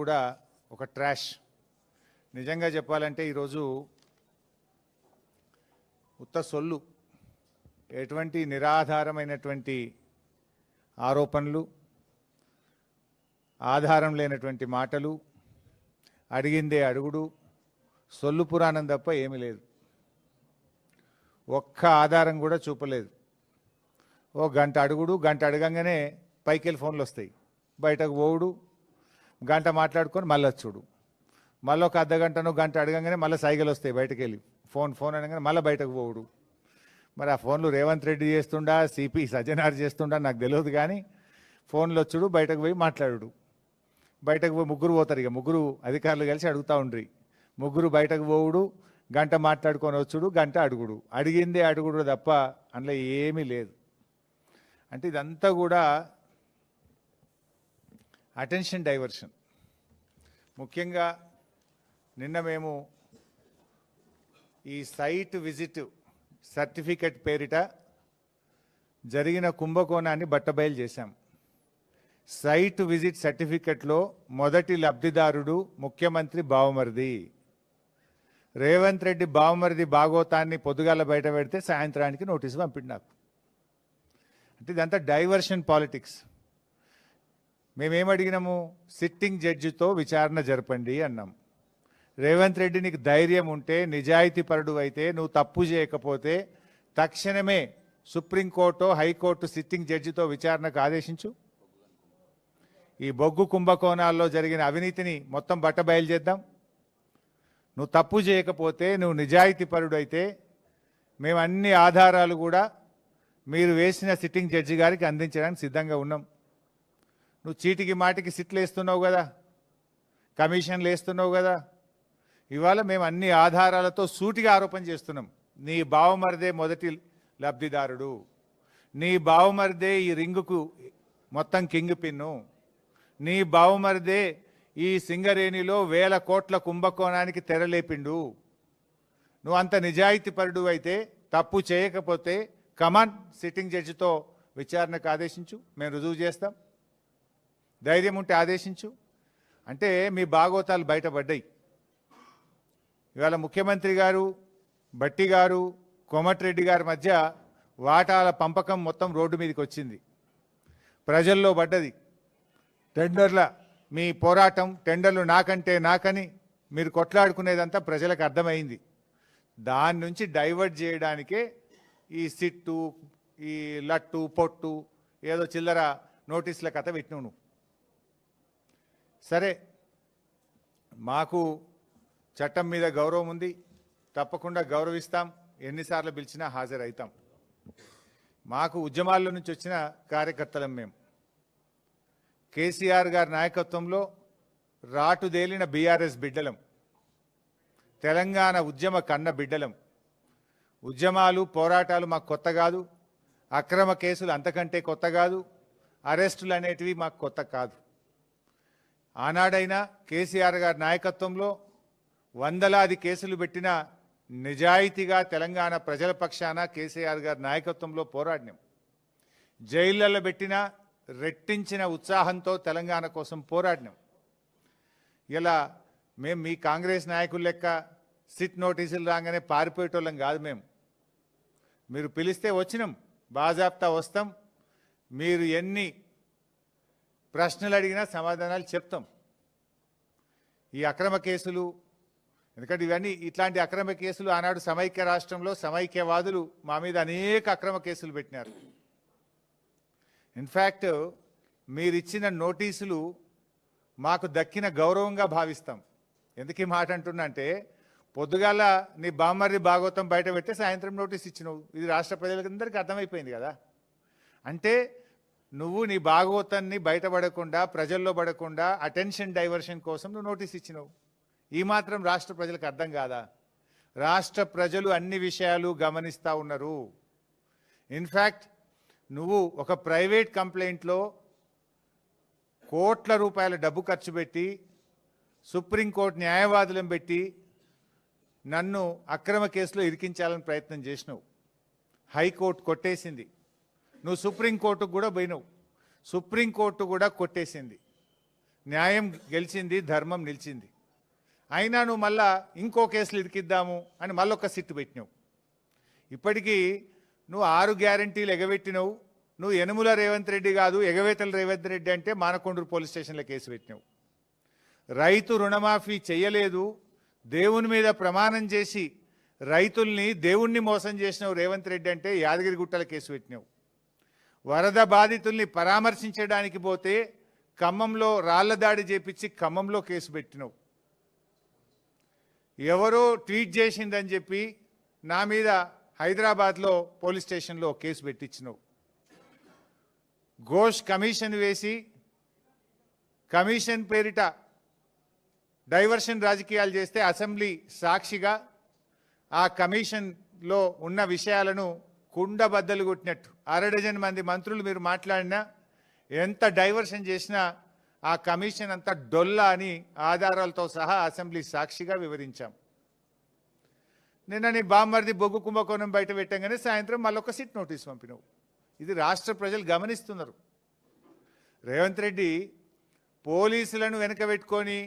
కూడా ఒక ట్రాష్. నిజంగా చెప్పాలంటే ఈరోజు ఉత్త సొల్లు, ఎటువంటి నిరాధారమైనటువంటి ఆరోపణలు, ఆధారం లేనటువంటి మాటలు, అడిగిందే అడుగుడు, సొల్లు పురాణం తప్ప ఏమీ లేదు. ఒక్క ఆధారం కూడా చూపలేదు. ఓ గంట అడుగుడు, గంట అడగంగానే పైకెళ్ళి ఫోన్లు వస్తాయి, బయటకు పోవుడు, గంట మాట్లాడుకొని మళ్ళీ వచ్చుడు, మళ్ళీ ఒక అర్ధగంటనో గంట అడగంగానే మళ్ళీ సైకిల్ వస్తాయి, బయటకు వెళ్ళి ఫోన్ అనగానే మళ్ళీ బయటకు పోవుడు. మరి ఆ ఫోన్లు రేవంత్ రెడ్డి చేస్తుండా, సిపి సజ్జనార్ చేస్తుండా నాకు తెలియదు, కానీ ఫోన్లు వచ్చుడు, బయటకు పోయి మాట్లాడు. బయటకు పోయి ముగ్గురు పోతారు, ఇక ముగ్గురు అధికారులు కలిసి అడుగుతూ ఉండ్రి. ముగ్గురు బయటకు పోవుడు, గంట మాట్లాడుకొని వచ్చుడు, గంట అడుగుడు, అడిగిందే అడుగుడు తప్ప అందులో ఏమీ లేదు. అంటే ఇదంతా కూడా అటెన్షన్ డైవర్షన్. ముఖ్యంగా నిన్న మేము ఈ సైట్ విజిట్ సర్టిఫికెట్ పేరిట జరిగిన కుంభకోణాన్ని బట్టబయలు చేశాం. సైట్ విజిట్ సర్టిఫికెట్లో మొదటి లబ్ధిదారుడు ముఖ్యమంత్రి బావమరిది. రేవంత్ రెడ్డి బావమరిది భాగోతాన్ని పొద్దుగాల బయట పెడితే సాయంత్రానికి నోటీసు పంపిండు నాకు. అంటే ఇదంతా డైవర్షన్ పాలిటిక్స్. మేమేమడిగినాము? సిట్టింగ్ జడ్జితో విచారణ జరపండి అన్నాం. రేవంత్ రెడ్డి నీకు ధైర్యం ఉంటే, నిజాయితీ పరుడు అయితే, నువ్వు తప్పు చేయకపోతే తక్షణమే సుప్రీంకోర్టు, హైకోర్టు సిట్టింగ్ జడ్జితో విచారణకు ఆదేశించు. ఈ బొగ్గు కుంభకోణాల్లో జరిగిన అవినీతిని మొత్తం బట్టబయలు చేద్దాం. నువ్వు తప్పు చేయకపోతే, నువ్వు నిజాయితీ పరుడు అయితే, మేము అన్ని ఆధారాలు కూడా మీరు వేసిన సిట్టింగ్ జడ్జి గారికి అందించడానికి సిద్ధంగా ఉన్నాం. నువ్వు చీటికి మాటికి సిట్లు వేస్తున్నావు కదా, కమిషన్లు వేస్తున్నావు కదా. ఇవాళ మేము అన్ని ఆధారాలతో సూటిగా ఆరోపణ చేస్తున్నాం. నీ బావమరిదే మొదటి లబ్ధిదారుడు, నీ బావమరిదే ఈ రింగుకు మొత్తం కింగ్ పిన్ను, నీ బావమరిదే ఈ సింగరేణిలో 1000 కోట్ల కుంభకోణానికి తెరలేపిండు. నువ్వు అంత నిజాయితీ పరుడు అయితే, తప్పు చేయకపోతే కమాన్ సిట్టింగ్ జడ్జితో విచారణకు ఆదేశించు, మేము రుజువు చేస్తాం. ధైర్యం ఉంటే ఆదేశించు. అంటే మీ భాగోతాలు బయటపడ్డాయి. ఇవాళ ముఖ్యమంత్రి గారు, భట్టి గారు, కోమటిరెడ్డి గారి మధ్య వాటాల పంపకం మొత్తం రోడ్డు మీదకి వచ్చింది, ప్రజల్లో పడ్డది. టెండర్ల మీ పోరాటం, టెండర్లు నాకంటే నాకని మీరు కొట్లాడుకునేదంతా ప్రజలకు అర్థమైంది. దాని నుంచి డైవర్ట్ చేయడానికే ఈ సిట్టు, ఈ లట్టు పొట్టు, ఏదో చిల్లర నోటీసుల కథ పెట్టినావు నువ్వు. సరే, మాకు చట్టం మీద గౌరవం ఉంది, తప్పకుండా గౌరవిస్తాం, ఎన్నిసార్లు పిలిచినా హాజరవుతాం. మాకు ఉద్యమాల్లో నుంచి వచ్చిన కార్యకర్తలం మేము. కేసీఆర్ గారి నాయకత్వంలో రాటుదేలిన బీఆర్ఎస్ బిడ్డలం, తెలంగాణ ఉద్యమ కన్న బిడ్డలం. ఉద్యమాలు, పోరాటాలు మాకు కొత్త కాదు, అక్రమ కేసులు అంతకంటే కొత్త కాదు, అరెస్టులు అనేటివి మాకు కొత్త కాదు. ఆనాడైనా కేసీఆర్ గారి నాయకత్వంలో వందలాది కేసులు పెట్టిన నిజాయితీగా తెలంగాణ ప్రజల పక్షాన కేసీఆర్ గారి నాయకత్వంలో పోరాడినాం. జైళ్లలో పెట్టిన రెట్టించిన ఉత్సాహంతో తెలంగాణ కోసం పోరాడినాం. ఇలా మేము మీ కాంగ్రెస్ నాయకుల లెక్క సిట్ నోటీసులు రాగానే పారిపోయేటోళ్ళం కాదు. మీరు పిలిస్తే వచ్చినాం, బాజాప్తా వస్తాం. మీరు ఎన్ని ప్రశ్నలు అడిగినా సమాధానాలు చెప్తాం. ఈ అక్రమ కేసులు, ఎందుకంటే ఇవన్నీ ఇట్లాంటి అక్రమ కేసులు ఆనాడు సమైక్య రాష్ట్రంలో సమైక్యవాదులు మా మీద అనేక అక్రమ కేసులు పెట్టినారు. ఇన్ఫ్యాక్ట్ మీరిచ్చిన నోటీసులు మాకు దక్కిన గౌరవంగా భావిస్తాం. ఎందుకు ఈ మాట అంటున్నా అంటే, పొద్దుగాల నీ బామ్మర్రి భాగవతం బయట పెడితే సాయంత్రం నోటీస్ ఇచ్చినావు. ఇది రాష్ట్ర ప్రజలందరికీ అర్థమైపోయింది కదా. అంటే నువ్వు నీ భాగవతాన్ని బయటపడకుండా, ప్రజల్లో పడకుండా అటెన్షన్ డైవర్షన్ కోసం నువ్వు నోటీస్ ఇచ్చినావు. ఈ మాత్రం రాష్ట్ర ప్రజలకు అర్థం కాదా? రాష్ట్ర ప్రజలు అన్ని విషయాలు గమనిస్తూ ఉన్నారు. ఇన్ఫ్యాక్ట్ నువ్వు ఒక ప్రైవేట్ కంప్లైంట్లో కోట్ల రూపాయల డబ్బు ఖర్చు పెట్టి, సుప్రీంకోర్టు న్యాయవాదులను పెట్టి నన్ను అక్రమ కేసులో ఇరికించాలని ప్రయత్నం చేసినావు. హైకోర్టు కొట్టేసింది. నువ్వు సుప్రీంకోర్టుకు కూడా పోయినావు, సుప్రీంకోర్టు కూడా కొట్టేసింది. న్యాయం గెలిచింది, ధర్మం నిలిచింది. అయినా నువ్వు మళ్ళా ఇంకో కేసులు ఇరికిద్దాము అని మళ్ళొక్క సిట్టు పెట్టినావు. ఇప్పటికీ నువ్వు 6 గ్యారంటీలు ఎగబెట్టినవు. నువ్వు యనుమల రేవంత్ రెడ్డి కాదు, ఎగవేతల రేవంత్ రెడ్డి అంటే మానకొండూరు పోలీస్ స్టేషన్లో కేసు పెట్టినావు. రైతు రుణమాఫీ చేయలేదు, దేవుని మీద ప్రమాణం చేసి రైతుల్ని దేవుణ్ణి మోసం చేసినావు రేవంత్ రెడ్డి అంటే యాదగిరిగుట్టల కేసు పెట్టినావు. వరద బాధితుల్ని పరామర్శించడానికి పోతే ఖమ్మంలో రాళ్ల దాడి చేపించి ఖమ్మంలో కేసు పెట్టినావు. ఎవరో ట్వీట్ చేసిందని చెప్పి నా మీద హైదరాబాద్లో పోలీస్ స్టేషన్లో కేసు పెట్టించినావు. ఘోష్ కమిషన్ వేసి కమిషన్ పేరిట డైవర్షన్ రాజకీయాలు చేస్తే అసెంబ్లీ సాక్షిగా ఆ కమిషన్లో ఉన్న విషయాలను కుండబద్దలు కొట్టినట్టు 6 మంది మంత్రులు మీరు మాట్లాడినా, ఎంత డైవర్షన్ చేసినా ఆ కమిషన్ అంతా డొల్లా అని ఆధారాలతో సహా అసెంబ్లీ సాక్షిగా వివరించాం. నిన్న నీ బామ్మర్ది బొగ్గు కుంభకోణం బయట పెట్టంగానే సాయంత్రం మళ్ళొక సిట్ నోటీస్ పంపినావు. ఇది రాష్ట్ర ప్రజలు గమనిస్తున్నారు. రేవంత్ రెడ్డి పోలీసులను వెనక పెట్టుకొని